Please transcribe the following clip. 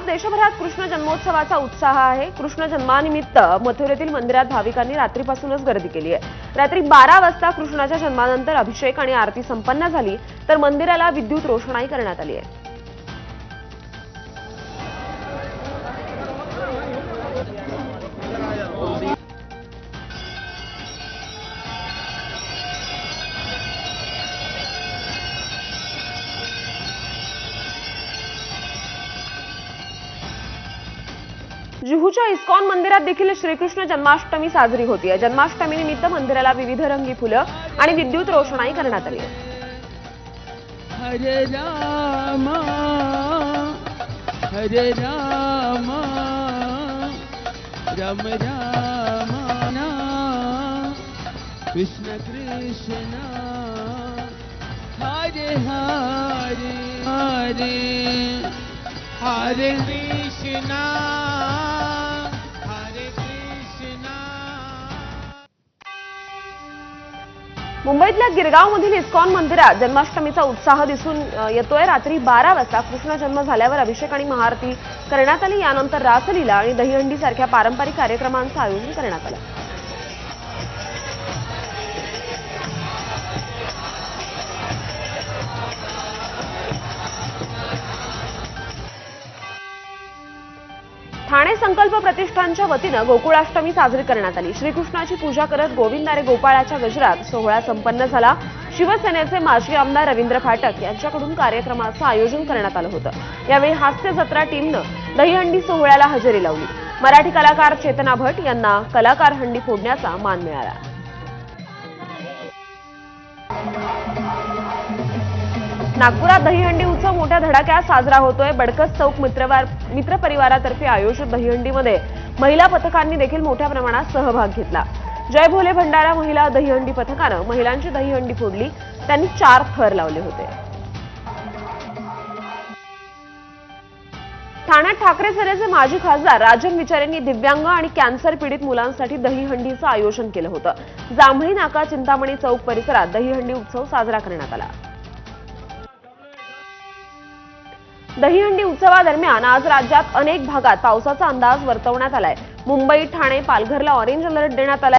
देशभरात कृष्ण जन्मोत्सवाचा उत्साह आहे। कृष्ण जन्मानिमित्त मथुरेतील मंदिरात भाविकांनी रात्रीपासूनच गर्दी केली आहे। रात्री 12 वाजता कृष्णाच्या जन्मानंतर अभिषेक आणि आरती संपन्न झाली, तर मंदिराला विद्युत रोषणाई करण्यात आली आहे। जुहूच्या इस्कॉन मंदिरात देखील श्रीकृष्ण जन्माष्टमी साजरी होतीये। जन्माष्टमीनिमित्त मंदिराला विविध रंगी फुलं आणि विद्युत रोषणाई करण्यात आली आहे। हरे राम राम राम कृष्ण कृष्ण हरे हरे हरे हरे कृष्ण मुंबईतल्या गिरगावमधील इस्कॉन मंदिरात जन्माष्टमीचा उत्साह दिसून येतोय। रात्री 12 वाजता कृष्ण जन्म झाल्यावर अभिषेक आणि महाआरती करण्यात आली। यानंतर रासलीला आणि दहीहंडी सारख्या पारंपरिक कार्यक्रमांचं आयोजन करण्यात आलं। ठाणे संकल्प प्रतिष्ठानच्या वतीनं गोकुळाष्टमी साजरी करण्यात आली। श्रीकृष्णाची पूजा करत गोविंदारे गोपाळाच्या गजरात सोहळा संपन्न झाला। शिवसेनेचे माजी आमदार रवींद्र फाटक यांच्याकडून कार्यक्रमाचं आयोजन करण्यात आलं होतं। यावेळी हास्य जत्रा टीमनं दहीहंडी सोहळ्याला हजेरी लावली। मराठी कलाकार चेतना भट यांना कलाकार हंडी फोडण्याचा मान मिळाला। नागपुरात दहीहंडी उत्सव मोठ्या धडाक्यात साजरा होतोय। बडकस चौक मित्र परिवारातर्फे आयोजित दहीहंडीमध्ये महिला पथकांनी देखील मोठ्या प्रमाणात सहभाग घेतला। जय भोले भंडारा महिला दहीहंडी पथकानं महिलांची दहीहंडी फोडली। त्यांनी 4 थर लावले होते। ठाण्यात ठाकरे सेनेचे माजी खासदार राजन विचारे यांनी दिव्यांग आणि कॅन्सर पीडित मुलांसाठी दहीहंडीचं आयोजन केलं होतं। जांभळी नाका चिंतामणी चौक परिसरात दहीहंडी उत्सव साजरा करण्यात आला। दहीहंडी उत्सवादरम्यान आज राज्यात अनेक भागात पावसाचा अंदाज वर्तवण्यात आलाय। मुंबई, ठाणे, पालघरला ऑरेंज अलर्ट देण्यात आलाय।